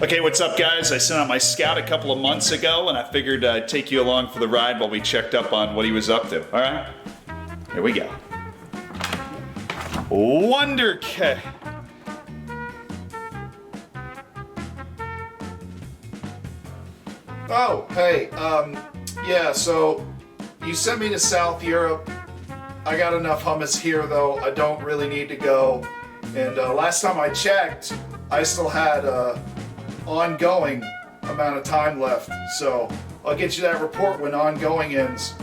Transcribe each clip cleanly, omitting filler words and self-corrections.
Okay, what's up, guys? I sent out my scout a couple of months ago, and I figured I'd take you along for the ride while we checked up on what he was up to. All right? Here we go. Wonder Kid. Oh, hey, yeah, so you sent me to South Europe. I got enough hummus here, though. I don't really need to go. And last time I checked, I still had ongoing amount of time left. So I'll get you that report when ongoing ends.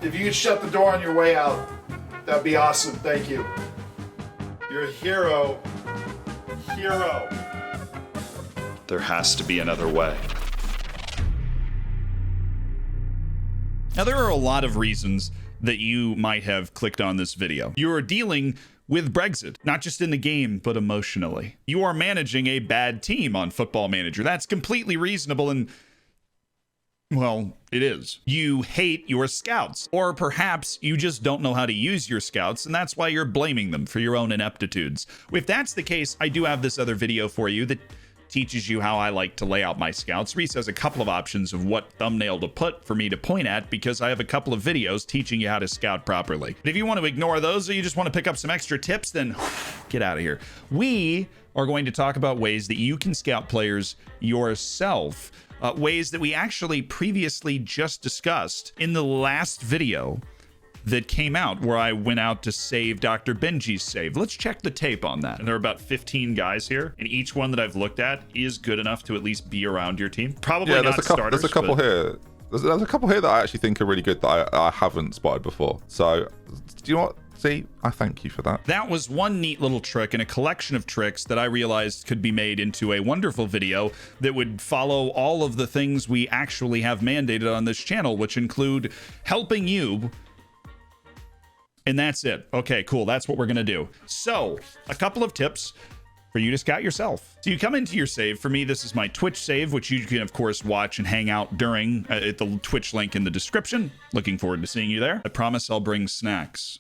If you could shut the door on your way out, that'd be awesome. Thank you. You're a hero. Hero. There has to be another way. Now, there are a lot of reasons that you might have clicked on this video. You're dealing with Brexit, not just in the game, but emotionally. You are managing a bad team on Football Manager. That's completely reasonable and, well, it is. You hate your scouts, or perhaps you just don't know how to use your scouts, and that's why you're blaming them for your own ineptitudes. If that's the case, I do have this other video for you that teaches you how I like to lay out my scouts. Reese has a couple of options of what thumbnail to put for me to point at because I have a couple of videos teaching you how to scout properly. But if you want to ignore those or you just want to pick up some extra tips, then get out of here. We are going to talk about ways that you can scout players yourself, ways that we actually previously just discussed in the last video that came out where I went out to save Dr. Benji's save. Let's check the tape on that. And there are about 15 guys here, and each one that I've looked at is good enough to at least be around your team. Probably yeah, not starters. There's a couple here. There's a couple here that I actually think are really good that I haven't spotted before. So, do you know what? See, I thank you for that. That was one neat little trick in a collection of tricks that I realized could be made into a wonderful video that would follow all of the things we actually have mandated on this channel, which include helping you. And that's it. Okay, cool. That's what we're going to do. So, a couple of tips for you to scout yourself. So you come into your save. For me, this is my Twitch save, which you can, of course, watch and hang out during at the Twitch link in the description. Looking forward to seeing you there. I promise I'll bring snacks.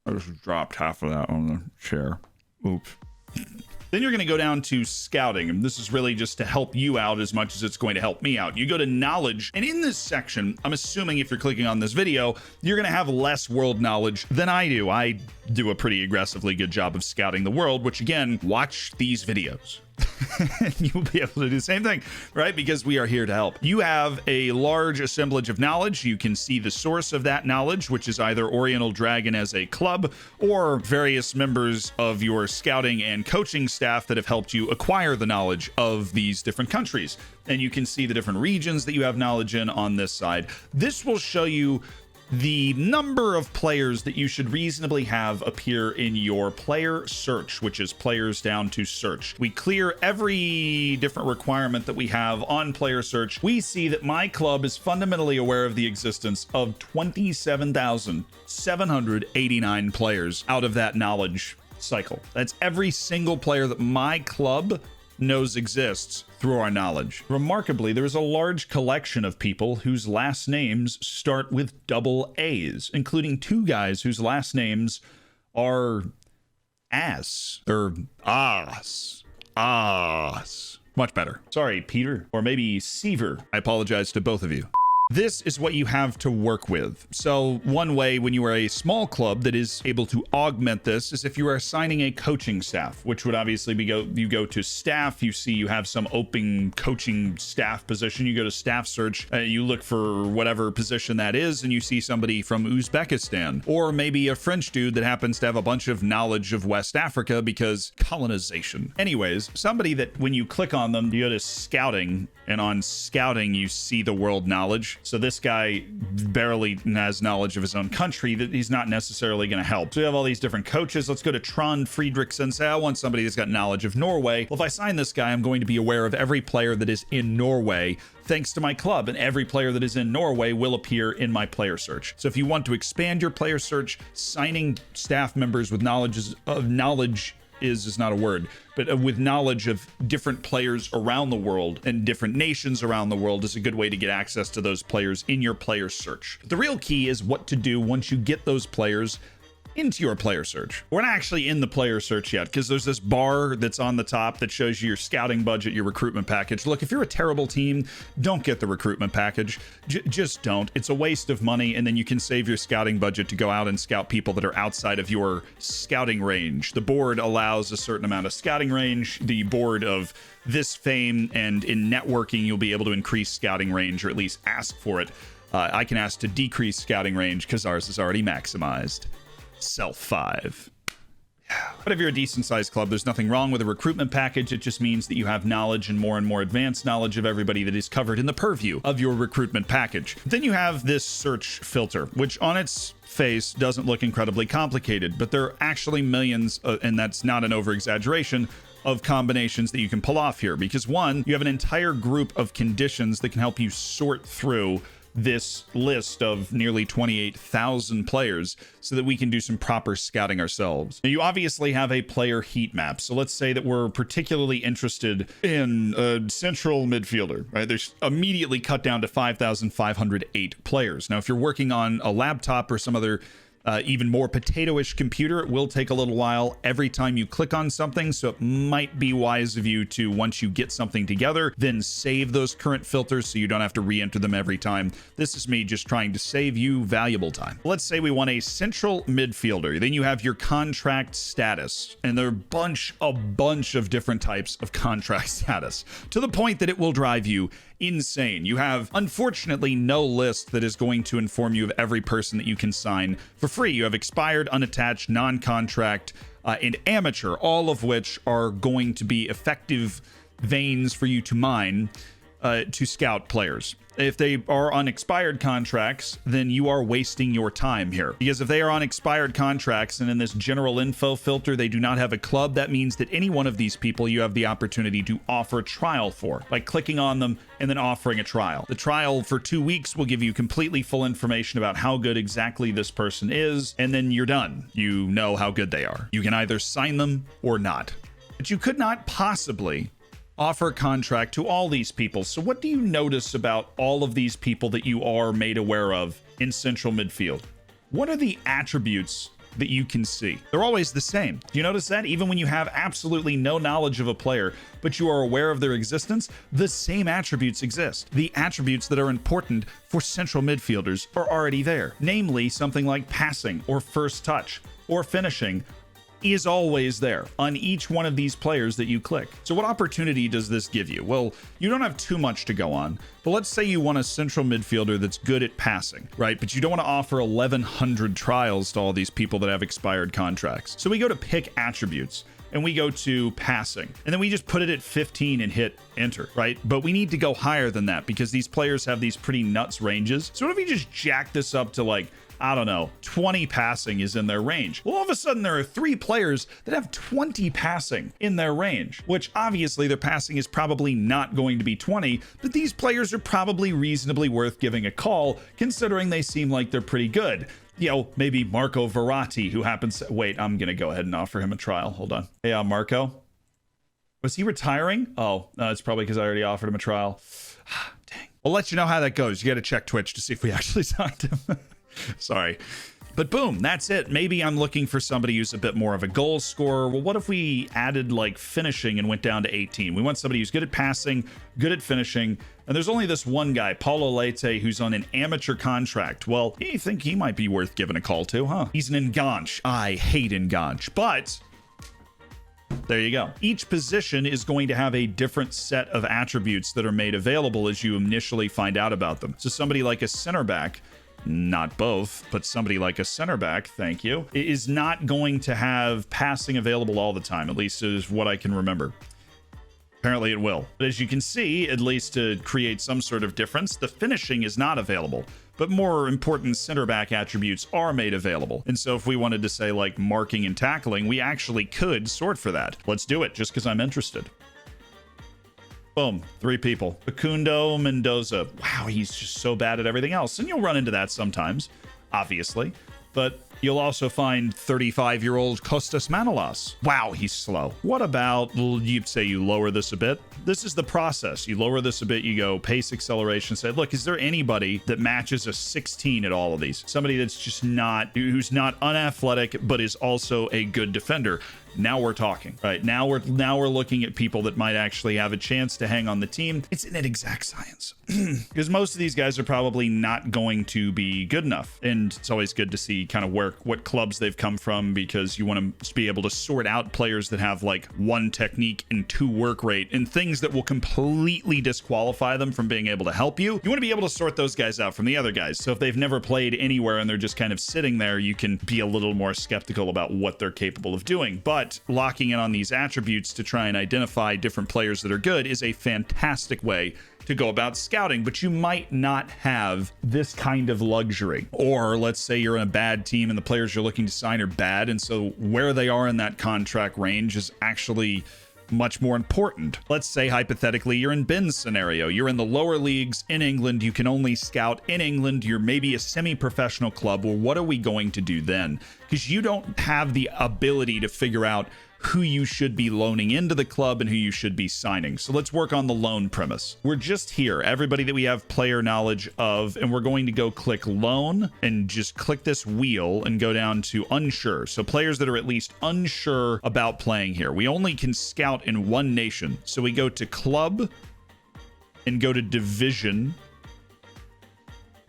I just dropped half of that on the chair. Oops. Then you're going to go down to scouting, and this is really just to help you out as much as it's going to help me out. You go to knowledge, and in this section, I'm assuming if you're clicking on this video, you're going to have less world knowledge than I do. I do a pretty aggressively good job of scouting the world, which again, watch these videos. You'll be able to do the same thing, right? Because we are here to help. You have a large assemblage of knowledge. You can see the source of that knowledge, which is either Oriental Dragon as a club or various members of your scouting and coaching staff that have helped you acquire the knowledge of these different countries. And you can see the different regions that you have knowledge in on this side. This will show you the number of players that you should reasonably have appear in your player search, which is players down to search. We clear every different requirement that we have on player search. We see that my club is fundamentally aware of the existence of 27,789 players out of that knowledge cycle. That's every single player that my club knows exists through our knowledge. Remarkably, there is a large collection of people whose last names start with double A's, including two guys whose last names are Ass or Ass. Much better. Sorry, Peter, or maybe Seaver. I apologize to both of you. This is what you have to work with. So one way when you are a small club that is able to augment this is if you are assigning a coaching staff, which would obviously be you go to staff, you see you have some open coaching staff position, you go to staff search, you look for whatever position that is, and you see somebody from Uzbekistan, or maybe a French dude that happens to have a bunch of knowledge of West Africa because colonization. Anyways, somebody that when you click on them, you go to scouting, and on scouting, you see the world knowledge. So this guy barely has knowledge of his own country that he's not necessarily going to help. So we have all these different coaches. Let's go to Trond Friedrichsen. Say I want somebody that's got knowledge of Norway. Well, if I sign this guy, I'm going to be aware of every player that is in Norway thanks to my club, and every player that is in Norway will appear in my player search. So if you want to expand your player search, signing staff members with knowledge is not a word, but with knowledge of different players around the world and different nations around the world is a good way to get access to those players in your player search. The real key is what to do once you get those players into your player search. We're not actually in the player search yet because there's this bar that's on the top that shows you your scouting budget, your recruitment package. Look, if you're a terrible team, don't get the recruitment package. Just don't. It's a waste of money, and then you can save your scouting budget to go out and scout people that are outside of your scouting range. The board allows a certain amount of scouting range. The board of this fame and in networking, you'll be able to increase scouting range, or at least ask for it. I can ask to decrease scouting range because ours is already maximized. Self 5. But if you're a decent sized club, there's nothing wrong with a recruitment package. It just means that you have knowledge and more advanced knowledge of everybody that is covered in the purview of your recruitment package. Then you have this search filter, which on its face doesn't look incredibly complicated, but there are actually millions, and that's not an over exaggeration, of combinations that you can pull off here. Because one, you have an entire group of conditions that can help you sort through this list of nearly 28,000 players so that we can do some proper scouting ourselves. Now, you obviously have a player heat map. So let's say that we're particularly interested in a central midfielder, right? There's immediately cut down to 5,508 players. Now, if you're working on a laptop or some other even more potato-ish computer, it will take a little while every time you click on something, so it might be wise of you to, once you get something together, then save those current filters so you don't have to re-enter them every time. This is me just trying to save you valuable time. Let's say we want a central midfielder. Then you have your contract status, and there are a bunch of different types of contract status, to the point that it will drive you insane. You have, unfortunately, no list that is going to inform you of every person that you can sign for free. You have expired, unattached, non-contract, and amateur, all of which are going to be effective veins for you to mine to scout players. If they are on expired contracts, then you are wasting your time here. Because if they are on expired contracts and in this general info filter, they do not have a club, that means that any one of these people you have the opportunity to offer a trial for by clicking on them and then offering a trial. The trial for 2 weeks will give you completely full information about how good exactly this person is, and then you're done. You know how good they are. You can either sign them or not. But you could not possibly offer a contract to all these people. So what do you notice about all of these people that you are made aware of in central midfield? What are the attributes that you can see? They're always the same. Do you notice that? Even when you have absolutely no knowledge of a player, but you are aware of their existence, the same attributes exist. The attributes that are important for central midfielders are already there. Namely, something like passing or first touch or finishing is always there on each one of these players that you click. So what opportunity does this give you? Well, you don't have too much to go on, but let's say you want a central midfielder that's good at passing, right? But you don't want to offer 1,100 trials to all these people that have expired contracts. So we go to pick attributes, and we go to passing, and then we just put it at 15 and hit enter, right? But we need to go higher than that because these players have these pretty nuts ranges. So what if we just jack this up to, like, I don't know, 20 passing is in their range? Well, all of a sudden there are 3 players that have 20 passing in their range, which obviously their passing is probably not going to be 20, but these players are probably reasonably worth giving a call considering they seem like they're pretty good. You know, maybe Marco Verratti, who happens to... Wait, I'm going to go ahead and offer him a trial. Hold on. Hey, Marco. Was he retiring? Oh, no, it's probably because I already offered him a trial. Dang. I'll let you know how that goes. You got to check Twitch to see if we actually signed him. Sorry. But boom, that's it. Maybe I'm looking for somebody who's a bit more of a goal scorer. Well, what if we added like finishing and went down to 18? We want somebody who's good at passing, good at finishing. And there's only this one guy, Paulo Leite, who's on an amateur contract. Well, you think he might be worth giving a call to, huh? He's an Enganche. I hate Enganche, but there you go. Each position is going to have a different set of attributes that are made available as you initially find out about them. So somebody like a center back, not both, but somebody like a center back, thank you, is not going to have passing available all the time, at least is what I can remember. Apparently it will. But as you can see, at least to create some sort of difference, the finishing is not available, but more important center back attributes are made available. And so if we wanted to say like marking and tackling, we actually could sort for that. Let's do it just because I'm interested. Boom, 3 people. Facundo Mendoza. Wow, he's just so bad at everything else. And you'll run into that sometimes, obviously. But you'll also find 35-year-old Kostas Manolas. Wow, he's slow. What about, you'd say you lower this a bit? This is the process. You lower this a bit, you go pace, acceleration, say, look, is there anybody that matches a 16 at all of these? Somebody that's just not, who's not unathletic, but is also a good defender. Now we're talking, right? Now we're looking at people that might actually have a chance to hang on the team. It's an exact science because most of these guys are probably not going to be good enough. And it's always good to see kind of what clubs they've come from, because you want to be able to sort out players that have like 1 technique and 2 work rate and things that will completely disqualify them from being able to help you. You want to be able to sort those guys out from the other guys. So if they've never played anywhere and they're just kind of sitting there, you can be a little more skeptical about what they're capable of doing. But locking in on these attributes to try and identify different players that are good is a fantastic way to go about scouting. But you might not have this kind of luxury. Or let's say you're in a bad team and the players you're looking to sign are bad, and so where they are in that contract range is actually much more important. Let's say hypothetically you're in Ben's scenario. You're in the lower leagues in England. You can only scout in England. You're maybe a semi-professional club. Well, what are we going to do then? Because you don't have the ability to figure out who you should be loaning into the club and who you should be signing. So let's work on the loan premise. We're just here, everybody that we have player knowledge of, and we're going to go click loan and just click this wheel and go down to unsure. So players that are at least unsure about playing here. We only can scout in 1 nation. So we go to club and go to division,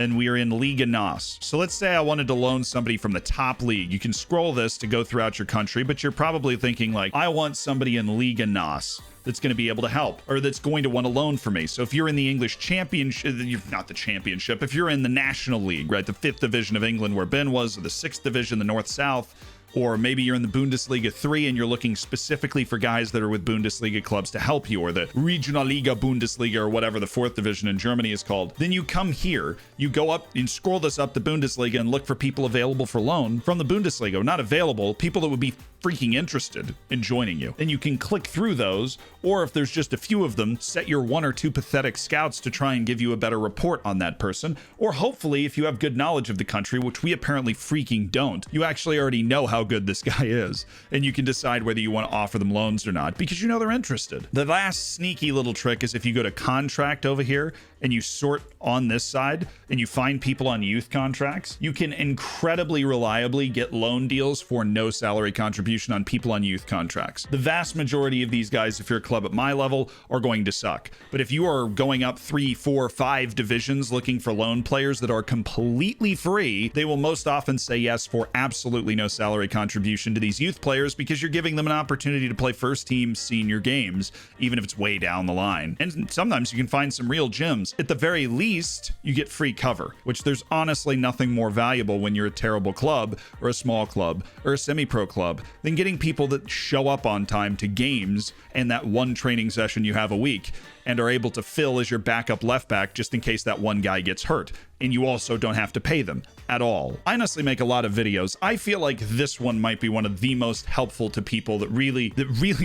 and we are in Liga NOS. So let's say I wanted to loan somebody from the top league. You can scroll this to go throughout your country, but you're probably thinking like, I want somebody in Liga NOS that's going to be able to help, or that's going to want to loan for me. So if you're in the English Championship, you're not the Championship, if you're in the National League, right, the 5th division of England where Ben was, or the 6th division, the North-South, or maybe you're in the Bundesliga 3 and you're looking specifically for guys that are with Bundesliga clubs to help you, or the Regionalliga Bundesliga, or whatever the 4th division in Germany is called. Then you come here, you go up and scroll this up to Bundesliga and look for people available for loan from the Bundesliga. Not available, people that would be freaking interested in joining you. Then you can click through those, or if there's just a few of them, set your 1 or 2 pathetic scouts to try and give you a better report on that person. Or hopefully, if you have good knowledge of the country, which we apparently freaking don't, you actually already know how good this guy is, and you can decide whether you want to offer them loans or not, because you know they're interested. The last sneaky little trick is if you go to contract over here and you sort on this side and you find people on youth contracts, you can incredibly reliably get loan deals for no salary contribution on people on youth contracts. The vast majority of these guys, if you're a club at my level, are going to suck. But if you are going up 3, 4, 5 divisions looking for loan players that are completely free, they will most often say yes for absolutely no salary contribution to these youth players, because you're giving them an opportunity to play first team senior games, even if it's way down the line. And sometimes you can find some real gems. At the very least, you get free cover, which there's honestly nothing more valuable when you're a terrible club or a small club or a semi-pro club than getting people that show up on time to games and that 1 training session you have a week, and are able to fill as your backup left back just in case that one guy gets hurt. And you also don't have to pay them at all. I honestly make a lot of videos. I feel like this one might be one of the most helpful to people that really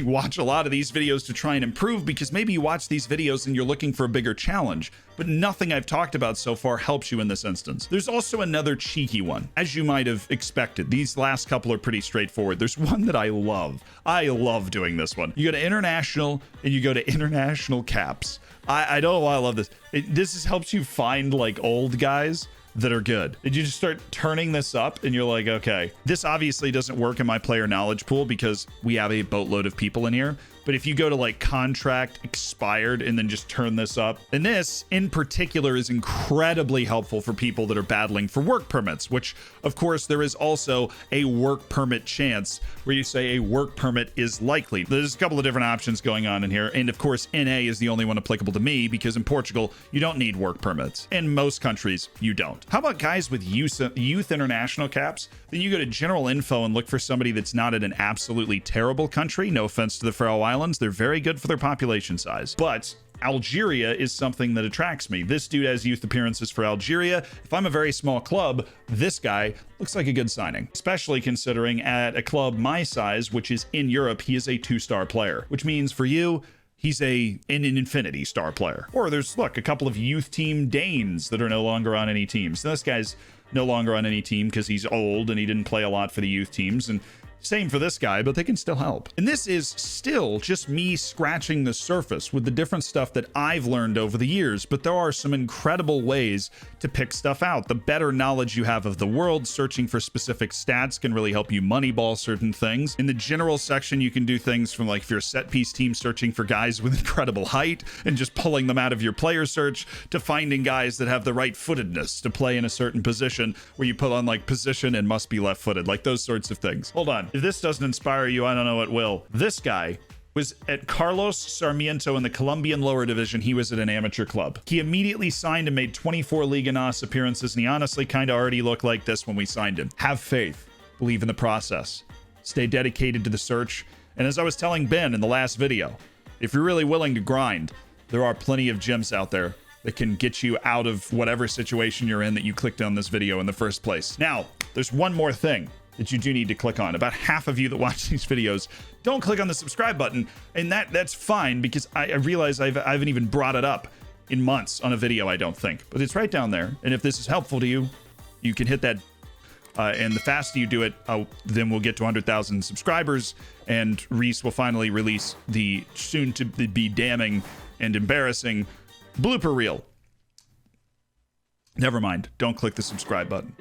watch a lot of these videos to try and improve, because maybe you watch these videos and you're looking for a bigger challenge, but nothing I've talked about so far helps you in this instance. There's also another cheeky one, as you might have expected. These last couple are pretty straightforward. There's one that I love. I love doing this one. You go to international and you go to international caps. I don't know why I love this. This helps you find like old guys that are good. And you just start turning this up and you're like, okay, this obviously doesn't work in my player knowledge pool because we have a boatload of people in here. But if you go to like contract expired and then just turn this up, and this in particular is incredibly helpful for people that are battling for work permits, which of course there is also a work permit chance where you say a work permit is likely. There's a couple of different options going on in here. And of course, NA is the only one applicable to me, because in Portugal, you don't need work permits. In most countries, you don't. How about guys with youth international caps? Then you go to general info and look for somebody that's not in an absolutely terrible country. No offense to the Faroe Islands. They're very good for their population size. But Algeria is something that attracts me. This dude has youth appearances for Algeria. If I'm a very small club, this guy looks like a good signing, especially considering at a club my size, which is in Europe, he is a 2-star player, which means for you, he's an Infinity star player. Or there's, look, a couple of youth team Danes that are no longer on any teams. This guy's no longer on any team because he's old and he didn't play a lot for the youth teams. And same for this guy, but they can still help. And this is still just me scratching the surface with the different stuff that I've learned over the years, but there are some incredible ways to pick stuff out. The better knowledge you have of the world, searching for specific stats can really help you moneyball certain things. In the general section, you can do things from, like, if you're a set piece team, searching for guys with incredible height and just pulling them out of your player search, to finding guys that have the right footedness to play in a certain position, where you put on like position and must be left footed, like those sorts of things. Hold on. If this doesn't inspire you, I don't know what will. This guy was at Carlos Sarmiento in the Colombian lower division. He was at an amateur club. He immediately signed and made 24 Liga NOS appearances, and he honestly kind of already looked like this when we signed him. Have faith. Believe in the process. Stay dedicated to the search. And as I was telling Ben in the last video, if you're really willing to grind, there are plenty of gyms out there that can get you out of whatever situation you're in that you clicked on this video in the first place. Now, there's one more thing that you do need to click on. About half of you that watch these videos don't click on the subscribe button, and that's fine, because I realize I haven't even brought it up in months on a video, I don't think. But it's right down there, and if this is helpful to you, you can hit that, and the faster you do it, then we'll get to 100,000 subscribers, and Reese will finally release the soon-to-be damning and embarrassing blooper reel. Never mind. Don't click the subscribe button.